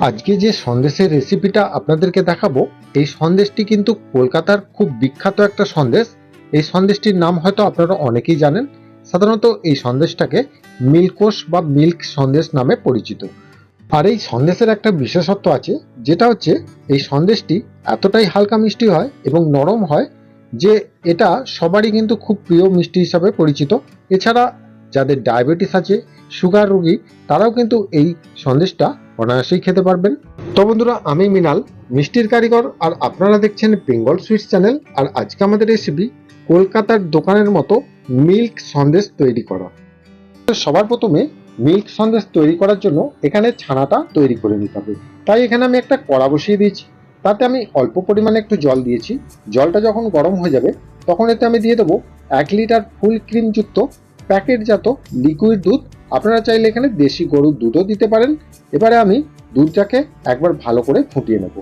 আজকে যে সন্দেশের রেসিপিটা আপনাদেরকে দেখাবো, এই সন্দেশটি কিন্তু কলকাতার খুব বিখ্যাত একটা সন্দেশ। এই সন্দেশটির নাম হয়তো আপনারা অনেকেই জানেন। সাধারণত এই সন্দেশটাকে মিল্কোশ বা মিল্ক সন্দেশ নামে পরিচিত। আর এই সন্দেশের একটা বিশেষত্ব আছে, যেটা হচ্ছে এই সন্দেশটি এতটাই হালকা মিষ্টি হয় এবং নরম হয় যে এটা সবারই কিন্তু খুব প্রিয় মিষ্টি হিসাবে পরিচিত। এছাড়া যাদের ডায়াবেটিস আছে, সুগার রোগী, তারাও কিন্তু এই সন্দেশটা অনায়াসেই খেতে পারবেন। তো বন্ধুরা, আমি মিনাল, মিষ্টির কারিগর, আর আপনারা দেখছেন বেঙ্গল সুইটস চ্যানেল। আর আজকে আমাদের রেসিপি কলকাতার দোকানের মতো মিল্ক সন্দেশ তৈরি করা। সবার প্রথমে মিল্ক সন্দেশ তৈরি করার জন্য এখানে ছানাটা তৈরি করে নিতে হবে। তাই এখানে আমি একটা কড়া বসিয়ে দিয়েছি, তাতে আমি অল্প পরিমাণে একটু জল দিয়েছি। জলটা যখন গরম হয়ে যাবে তখন এতে আমি দিয়ে দেবো 1 লিটার ফুল ক্রিমযুক্ত প্যাকেটজাত লিকুইড দুধ। আপনারা চাইলে এখানে দেশি গরুর দুধও দিতে পারেন। এবারে আমি দুধটাকে একবার ভালো করে ফুটিয়ে নেব।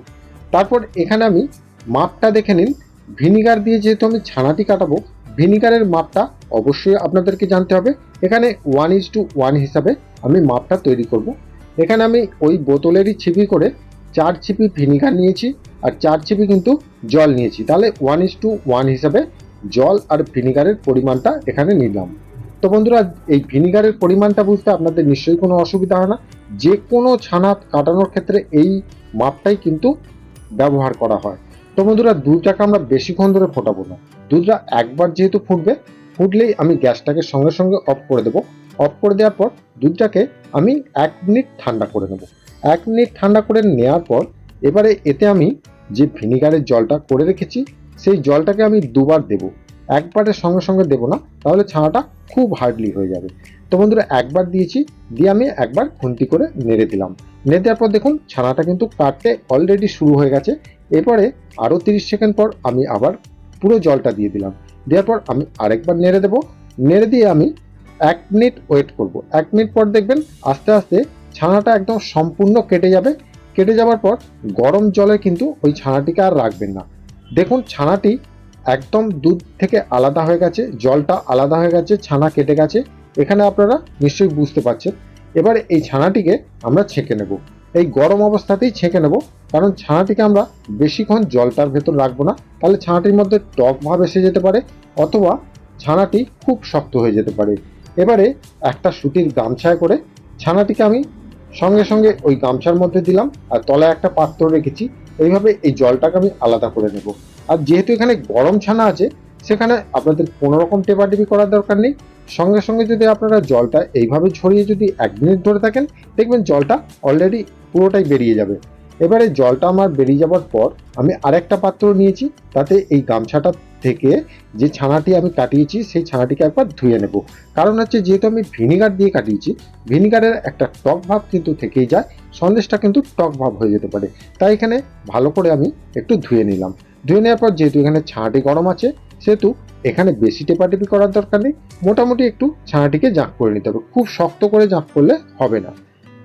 তারপর এখানে আমি মাপটা দেখে নিন। ভিনিগার দিয়ে যেহেতু আমি ছানাটি কাটাবো, ভিনিগারের মাপটা অবশ্যই আপনাদেরকে জানতে হবে। এখানে 1:1 হিসাবে আমি মাপটা তৈরি করব। এখানে আমি ওই বোতলেরই ছিপি করে 4 ছিপি ভিনিগার নিয়েছি আর 4 ছিপি কিন্তু জল নিয়েছি। তাহলে 1:1 হিসাবে জল আর ভিনিগারের পরিমাণটা এখানে নিলাম। তো বন্ধুরা, এই ভিনিগারের পরিমাণটা বুঝতে আপনাদের নিশ্চয়ই কোনো অসুবিধা হয় না। যে কোনো ছানা কাটানোর ক্ষেত্রে এই মাপটাই কিন্তু ব্যবহার করা হয়। তো বন্ধুরা, দুধটাকে আমরা বেশিক্ষণ ধরে ফোটাবো না। দুধটা একবার যেহেতু ফুটবে, ফুটলেই আমি গ্যাসটাকে সঙ্গে সঙ্গে অফ করে দেবো। অফ করে দেওয়ার পর দুধটাকে আমি 1 মিনিট ঠান্ডা করে নেব। 1 মিনিট ঠান্ডা করে নেওয়ার পর এবারে এতে আমি যে ভিনিগারের জলটা করে রেখেছি, সেই জলটাকে আমি দুবার দেবো। একবারের সঙ্গে সঙ্গে দেবো না, তাহলে ছানাটা খুব হার্ডলি হয়ে যাবে। তো বন্ধুরা, একবার দিয়েছি, দিয়ে আমি একবার খুন্তি করে নেড়ে দিলাম। নেড়ে দেওয়ার পর দেখুন ছানাটা কিন্তু কাটতে অলরেডি শুরু হয়ে গেছে। এরপরে আরও 30 সেকেন্ড পর আমি আবার পুরো জলটা দিয়ে দিলাম। দেওয়ার পর আমি আরেকবার নেড়ে দেবো। নেড়ে দিয়ে আমি 1 মিনিট ওয়েট করব। 1 মিনিট পর দেখবেন আস্তে আস্তে ছানাটা একদম সম্পূর্ণ কেটে যাবে। কেটে যাওয়ার পর গরম জলে কিন্তু ওই ছানাটিকে আর রাখবেন না। দেখুন ছানাটি একদম দুধ থেকে আলাদা হয়ে গেছে, জলটা আলাদা হয়ে গেছে, ছানা কেটে গেছে। এখানে আপনারা নিশ্চয়ই বুঝতে পারছেন। এবারে এই ছানাটিকে আমরা ছেঁকে নেব। এই গরম অবস্থাতেই ছেঁকে নেব, কারণ ছানাটিকে আমরা বেশিক্ষণ জলটার ভেতর রাখবো না, তাহলে ছানাটির মধ্যে টক ভাব এসে যেতে পারে, অথবা ছানাটি খুব শক্ত হয়ে যেতে পারে। এবারে একটা সুতির গামছায় করে ছানাটিকে আমি সঙ্গে সঙ্গে ওই গামছার মধ্যে দিলাম, আর তলায় একটা পাত্র রেখেছি। এইভাবে এই জলটাকে আমি আলাদা করে নেব। আর যেহেতু এখানে গরম ছানা আছে, সেখানে আপনাদের কোনো রকম টেপাটেপি করার দরকার নেই। সঙ্গে সঙ্গে যদি আপনারা জলটা এইভাবে ছড়িয়ে যদি 1 মিনিট ধরে থাকেন, দেখবেন জলটা অলরেডি পুরোটাই বেরিয়ে যাবে। এবারে জলটা আমার বেরিয়ে যাওয়ার পর আমি আরেকটা পাত্র নিয়েছি, তাতে এই গামছাটা থেকে যে ছানাটি আমি কাটিয়েছি সেই ছানাটিকে একবার ধুয়ে নেব। কারণ হচ্ছে যেহেতু আমি ভিনিগার দিয়ে কাটিয়েছি, ভিনিগারের একটা টক ভাব কিন্তু থেকেই যায়, সন্দেশটা কিন্তু টক ভাব হয়ে যেতে পারে। তাই এখানে ভালো করে আমি একটু ধুয়ে নিলাম। ধুয়ে নেওয়ার পর যেহেতু এখানে ছানাটি গরম আছে, সেহেতু এখানে বেশি টেপাটেপি করার দরকার নেই। মোটামুটি একটু ছানাটিকে জাঁক করে নিতে হবে, খুব শক্ত করে জাঁক করলে হবে না।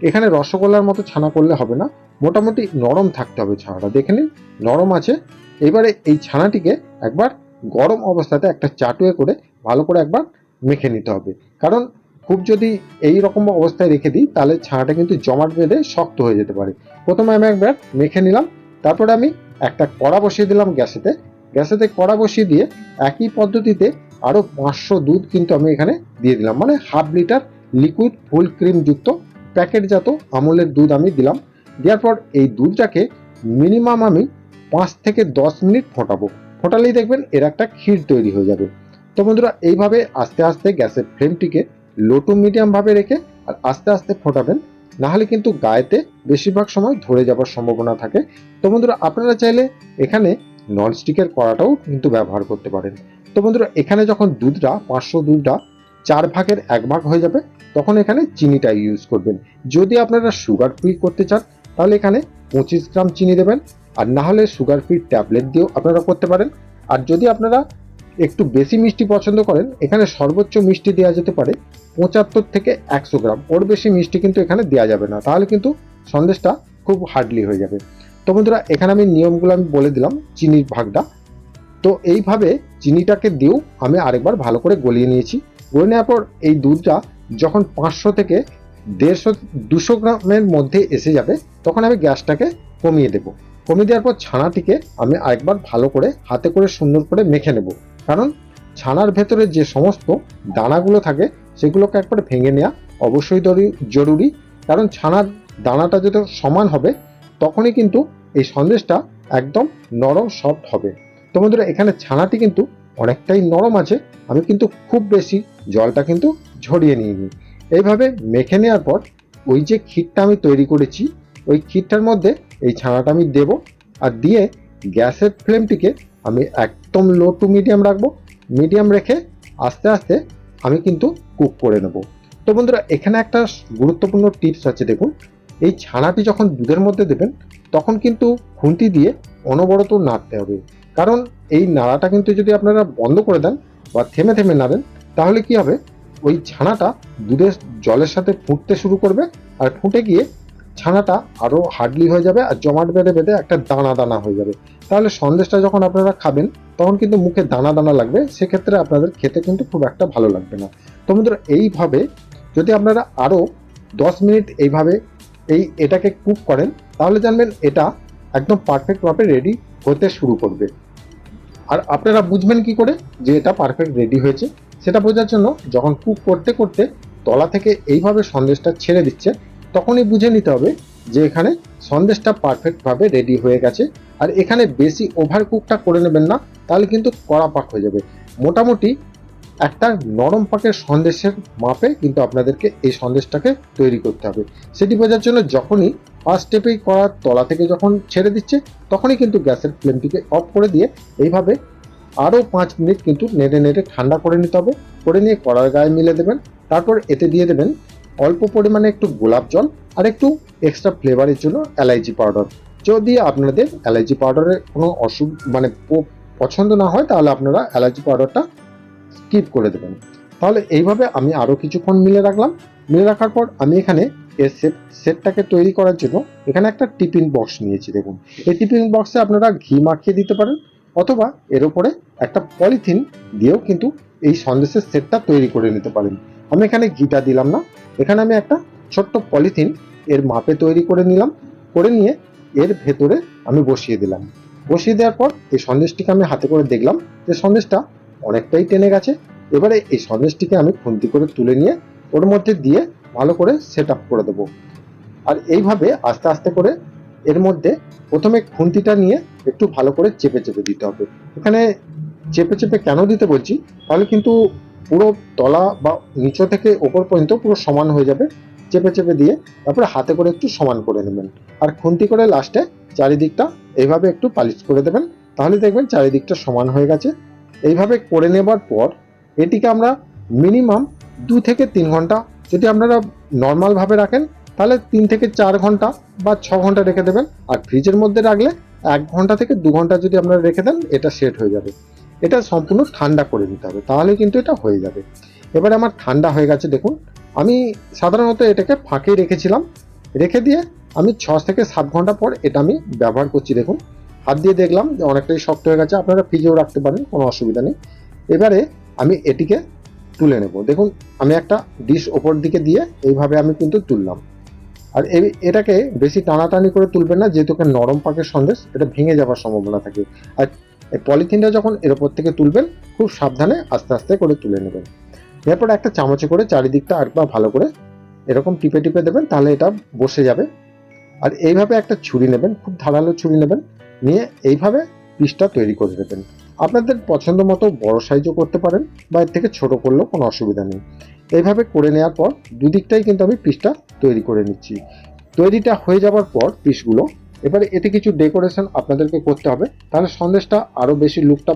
এখানে রসগোল্লার মতো ছানা করলে হবে না, মোটামুটি নরম থাকতে হবে ছানাটা। দেখে নিন নরম আছে। এবারে এই ছানাটিকে একবার গরম অবস্থাতে একটা চাটুয়ে করে ভালো করে একবার মেখে নিতে হবে। কারণ খুব যদি এই রকম অবস্থায় রেখে দিই, তাহলে ছানাটা কিন্তু জমাট বেঁধে শক্ত হয়ে যেতে পারে। প্রথমে আমি একবার মেখে নিলাম। তারপরে আমি একটা কড়া বসিয়ে দিলাম গ্যাসেতে কড়া বসিয়ে দিয়ে একই পদ্ধতিতে আরও 500 দুধ কিন্তু আমি এখানে দিয়ে দিলাম, মানে 1/2 লিটার লিকুইড ফুল ক্রিমযুক্ত প্যাকেটজাত আমুলের দুধ আমি দিলাম। দেওয়ার পর এই দুধটাকে মিনিমাম আমি 5 থেকে 10 মিনিট ফোটাবো। ফোটালেই দেখবেন এর একটা ক্ষীর তৈরি হয়ে যাবে। তো বন্ধুরা, এইভাবে আস্তে আস্তে গ্যাসের ফ্লেমটিকে লো টু মিডিয়াম ভাবে রেখে আর আস্তে আস্তে ফোটাবেন, নাহলে কিন্তু গায়েতে বেশিরভাগ সময় ধরে যাবার সম্ভাবনা থাকে। তো বন্ধুরা, আপনারা চাইলে এখানে ননস্টিকের কড়াটাও কিন্তু ব্যবহার করতে পারেন। তো বন্ধুরা, এখানে যখন দুধটা 500 দুধটা 4 ভাগের 1 ভাগ হয়ে যাবে, তখন এখানে চিনিটা ইউজ করবেন। যদি আপনারা সুগার ফ্রি করতে চান, তাহলে এখানে 25 গ্রাম চিনি দেবেন, আর না হলে সুগার ফ্রি ট্যাবলেট দিয়েও আপনারা করতে পারেন। আর যদি আপনারা একটু বেশি মিষ্টি পছন্দ করেন, এখানে সর্বোচ্চ মিষ্টি দেওয়া যেতে পারে 75 থেকে 100 গ্রাম। ওর বেশি মিষ্টি কিন্তু এখানে দেওয়া যাবে না, তাহলে কিন্তু সন্দেশটা খুব হার্ডলি হয়ে যাবে। তো বন্ধুরা, এখানে আমি নিয়মগুলো আমি বলে দিলাম চিনির ভাগটা। তো এইভাবে চিনিটাকে দিয়েও আমি আরেকবার ভালো করে গলিয়ে নিয়েছি। গলিয়ে নেওয়ার পর এই দুধটা যখন 500 থেকে 150-200 গ্রামের মধ্যে এসে যাবে, তখন আমি গ্যাসটাকে কমিয়ে দেব। কমিয়ে দেওয়ার পর ছানাটিকে আমি আরেকবার ভালো করে হাতে করে সুন্দর করে মেখে নেব, কারণ ছানার ভেতরে যে সমস্ত দানাগুলো থাকে সেগুলোকে একবার ভেঙে নেওয়া অবশ্যই জরুরি, কারণ ছানার দানাটা যত সমান হবে তখনই কিন্তু এই সন্দেশটা একদম নরম সফট হবে। তো বন্ধুরা, এখানে ছানাটি কিন্তু অনেকটাই নরম আছে, আমি কিন্তু খুব বেশি জলটা কিন্তু ঝরিয়ে নিইনি। এইভাবে মেখে নেওয়ার পর ওই যে ক্ষীরটা আমি তৈরি করেছি, ওই ক্ষীরটার মধ্যে এই ছানাটা আমি দেব, আর দিয়ে গ্যাসের ফ্লেমটিকে আমি একদম লো টু মিডিয়াম রাখবো। মিডিয়াম রেখে আস্তে আস্তে আমি কিন্তু কুক করে নেব। তো বন্ধুরা, এখানে একটা গুরুত্বপূর্ণ টিপস আছে, দেখুন এই ছানাটি যখন দুধের মধ্যে দেবেন তখন কিন্তু খুন্তি দিয়ে অনবরত নাড়তে হবে, কারণ এই নাড়াটা কিন্তু যদি আপনারা বন্ধ করে দেন বা থেমে থেমে নাড়েন তাহলে কি হবে, ওই ছানাটা দুধের জলের সাথে ফুটতে শুরু করবে, আর ফুটে গিয়ে ছানাটা আরও হার্ডলি হয়ে যাবে আর জমাট বেঁধে বেঁধে একটা দানা দানা হয়ে যাবে। তাহলে সন্দেশটা যখন আপনারা খাবেন তখন কিন্তু মুখে দানা দানা লাগবে, সেক্ষেত্রে আপনাদের খেতে কিন্তু খুব একটা ভালো লাগবে না। তো বন্ধুরা, এইভাবে যদি আপনারা আরও 10 মিনিট এইভাবে এটাকে কুক করেন তাহলে জানবেন এটা একদম পারফেক্টভাবে রেডি হতে শুরু করবে। আর আপনারা বুঝবেন কি করে যে এটা পারফেক্ট রেডি হয়েছে, সেটা বোঝার জন্য যখন কুক করতে করতে তলা থেকে এইভাবে সন্দেশটা ছেড়ে দিচ্ছে তখনই বুঝে নিতে হবে যে এখানে সন্দেশটা পারফেক্টভাবে রেডি হয়ে গেছে। আর এখানে বেশি ওভার কুকটা করে নেবেন না, তাহলে কিন্তু কড়া পাক হয়ে যাবে। মোটামুটি একটা নরম পাকের সন্দেশের মাপে কিন্তু আপনাদেরকে এই সন্দেশটাকে তৈরি করতে হবে। সেটি বোঝার জন্য যখনই ফার্স্ট স্টেপেই কড়ার তলা থেকে যখন ছেড়ে দিচ্ছে তখনই কিন্তু গ্যাসের ফ্লেমটিকে অফ করে দিয়ে এইভাবে আরও 5 মিনিট কিন্তু নেড়ে নেড়ে ঠান্ডা করে নিতে হবে। করে নিয়ে কড়ার গায়ে মিলে দেবেন, তারপর এতে দিয়ে দেবেন অল্প পরিমাণে একটু গোলাপ জল আর একটু এক্সট্রা ফ্লেভারের জন্য এলাইচি পাউডার। যদি আপনাদের এলাইচি পাউডারের কোনো পছন্দ না হয় তাহলে আপনারা এলাইচি পাউডারটা স্কিপ করে দেবেন। তাহলে এইভাবে আমি আরও কিছুক্ষণ মিলে রাখলাম। মিলে রাখার পর আমি এখানে এর সেটটাকে তৈরি করার জন্য এখানে একটা টিফিন বক্স নিয়েছি। দেখুন, এই টিফিন বক্সে আপনারা ঘি মাখিয়ে দিতে পারেন, অথবা এর উপরে একটা পলিথিন দিয়েও কিন্তু এই সন্দেশের সেটটা তৈরি করে নিতে পারেন। আমি এখানে ঘিটা দিলাম না, এখানে আমি একটা ছোট্ট পলিথিন এর মাপে তৈরি করে নিলাম। করে নিয়ে এর ভেতরে আমি বসিয়ে দিলাম। বসিয়ে দেওয়ার পর এই সন্দেশটিকে আমি হাতে করে দেখলাম যে সন্দেশটা অনেকটাই টেনে গেছে। এবারে এই সন্দেশটিকে আমি খুন্তি করে তুলে নিয়ে ওর মধ্যে দিয়ে ভালো করে সেট আপ করে দেবো। আর এইভাবে আস্তে আস্তে করে এর মধ্যে প্রথমে খুন্তিটা নিয়ে একটু ভালো করে চেপে চেপে দিতে হবে। এখানে চেপে চেপে কেন দিতে বলছি, তাহলে কিন্তু পুরো তলা বা নিচে থেকে ওপর পর্যন্ত পুরো সমান হয়ে যাবে। চেপে চেপে দিয়ে তারপরে হাতে করে একটু সমান করে নেবেন, আর খুন্তি করে লাস্টে চারিদিকটা এইভাবে একটু পালিশ করে দেবেন, তাহলে দেখবেন চারিদিকটা সমান হয়ে গেছে। এইভাবে করে নেবার পর এটিকে আমরা মিনিমাম 2 থেকে 3 ঘন্টা, যদি আপনারা নর্মালভাবে রাখেন তাহলে 3 থেকে 4 ঘন্টা বা 6 ঘন্টা রেখে দেবেন। আর ফ্রিজের মধ্যে রাখলে 1 ঘন্টা থেকে 2 ঘন্টা যদি আপনারা রেখে দেন এটা সেট হয়ে যাবে। এটা সম্পূর্ণ ঠান্ডা করে নিতে হবে, তাহলে কিন্তু এটা হয়ে যাবে। এবারে আমার ঠান্ডা হয়ে গেছে। দেখুন, আমি সাধারণত এটাকে ফাঁকে রেখেছিলাম, রেখে দিয়ে আমি 6 থেকে 7 ঘন্টা পর এটা আমি ব্যবহার করছি। দেখুন, হাত দিয়ে দেখলাম যে অনেকটাই শক্ত হয়ে গেছে। আপনারা ফ্রিজেও রাখতে পারেন, কোনো অসুবিধা নেই। এবারে আমি এটিকে তুলে নেব। দেখুন, আমি একটা ডিশ ওপর দিকে দিয়ে এইভাবে আমি কিন্তু তুললাম। আর এটাকে বেশি টানাটানি করে তুলবেন না, যেহেতু নরম পাকের সন্দেশ, এটা ভেঙে যাওয়ার সম্ভাবনা থাকে। আর এই পলিথিনটা যখন এর ওপর থেকে তুলবেন খুব সাবধানে আস্তে আস্তে করে তুলে নেবেন। এরপর একটা চামচে করে চারিদিকটা আরেকবার ভালো করে এরকম টিপে টিপে দেবেন, তাহলে এটা বসে যাবে। আর এইভাবে একটা ছুরি নেবেন, খুব ধারালো ছুরি নেবেন, নিয়ে এইভাবে পিসটা তৈরি করে দেবেন। আপনাদের পছন্দ মতো বড় সাইজও করতে পারেন বা এর থেকে ছোট করলেও কোনো অসুবিধা নেই। এইভাবে করে নেওয়ার পর দুদিকটাই কিন্তু আমি পিসটা তৈরি করে নিচ্ছি। তৈরিটা হয়ে যাওয়ার পর পিসগুলো, এবারে এতে কিছু ডেকোরেশন আপনাদেরকে করতে হবে, তাহলে সন্দেশটা আরও বেশি লুকটা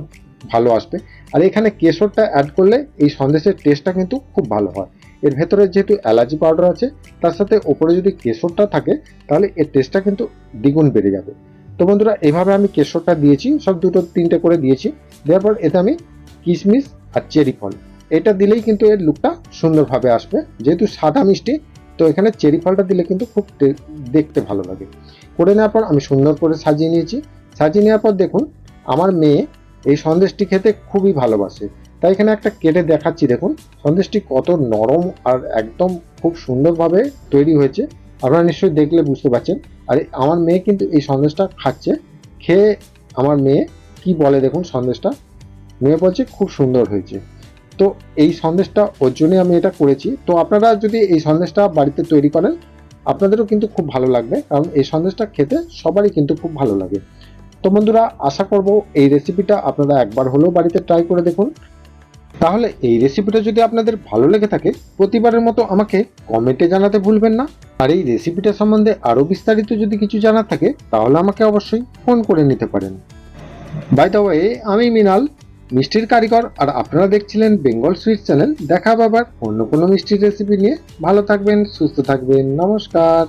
ভালো আসবে। আর এখানে কেশরটা অ্যাড করলে এই সন্দেশের টেস্টটা কিন্তু খুব ভালো হয়। এর ভেতরে যেহেতু এলাচি পাউডার আছে, তার সাথে ওপরে যদি কেশরটা থাকে তাহলে এর টেস্টটা কিন্তু দ্বিগুণ বেড়ে যাবে। তো বন্ধুরা, এইভাবে আমি কেশরটা দিয়েছি, সব 2-3টে করে দিয়েছি। দেওয়ার পর এতে আমি কিশমিশ আর চেরি ফল এটা দিলেই কিন্তু এর লুকটা সুন্দরভাবে আসবে। যেহেতু সাদা মিষ্টি, তো এখানে চেরি ফলটা দিলে কিন্তু খুব দেখতে ভালো লাগে। করে নেওয়ার পর আমি সুন্দর করে সাজিয়ে নিয়েছি। সাজিয়ে নেওয়ার পর দেখুন, আমার মেয়ে এই সন্দেশটি খেতে খুবই ভালোবাসে। তাই এখানে একটা কেটে দেখাচ্ছি। দেখুন সন্দেশটি কত নরম আর একদম খুব সুন্দরভাবে তৈরি হয়েছে। আপনারা নিশ্চয়ই দেখলে বুঝতে পারছেন। আর আমার মেয়ে কিন্তু এই সন্দেশটা খাচ্ছে। খেয়ে আমার মেয়ে কি বলে দেখুন সন্দেশটা। মেয়ে বলছে খুব সুন্দর হয়েছে। তো এই সন্দেশটা ওর জন্যই আমি এটা করেছি। তো আপনারা যদি এই সন্দেশটা বাড়িতে তৈরি করেন আপনাদেরও কিন্তু খুব ভালো লাগবে, কারণ এই সন্দেশটা খেতে সবারই কিন্তু খুব ভালো লাগে। তো বন্ধুরা, আশা করব এই রেসিপিটা আপনারা একবার হলেও বাড়িতে ট্রাই করে দেখুন। তাহলে এই রেসিপিটা যদি আপনাদের ভালো লেগে থাকে প্রতিবারের মতো আমাকে কমেন্টে জানাতে ভুলবেন না। আর এই রেসিপিটা সম্বন্ধে আরও বিস্তারিত যদি কিছু জানার থাকে তাহলে আমাকে অবশ্যই ফোন করে নিতে পারেন। বাই দ্য ওয়ে, আমি মৃণাল, মিষ্টির কারিগর, আর আপনারা দেখছিলেন বেঙ্গল সুইট চ্যানেল। দেখা হবে আবার অন্য কোনো মিষ্টির রেসিপি নিয়ে। ভালো থাকবেন, সুস্থ থাকবেন, নমস্কার।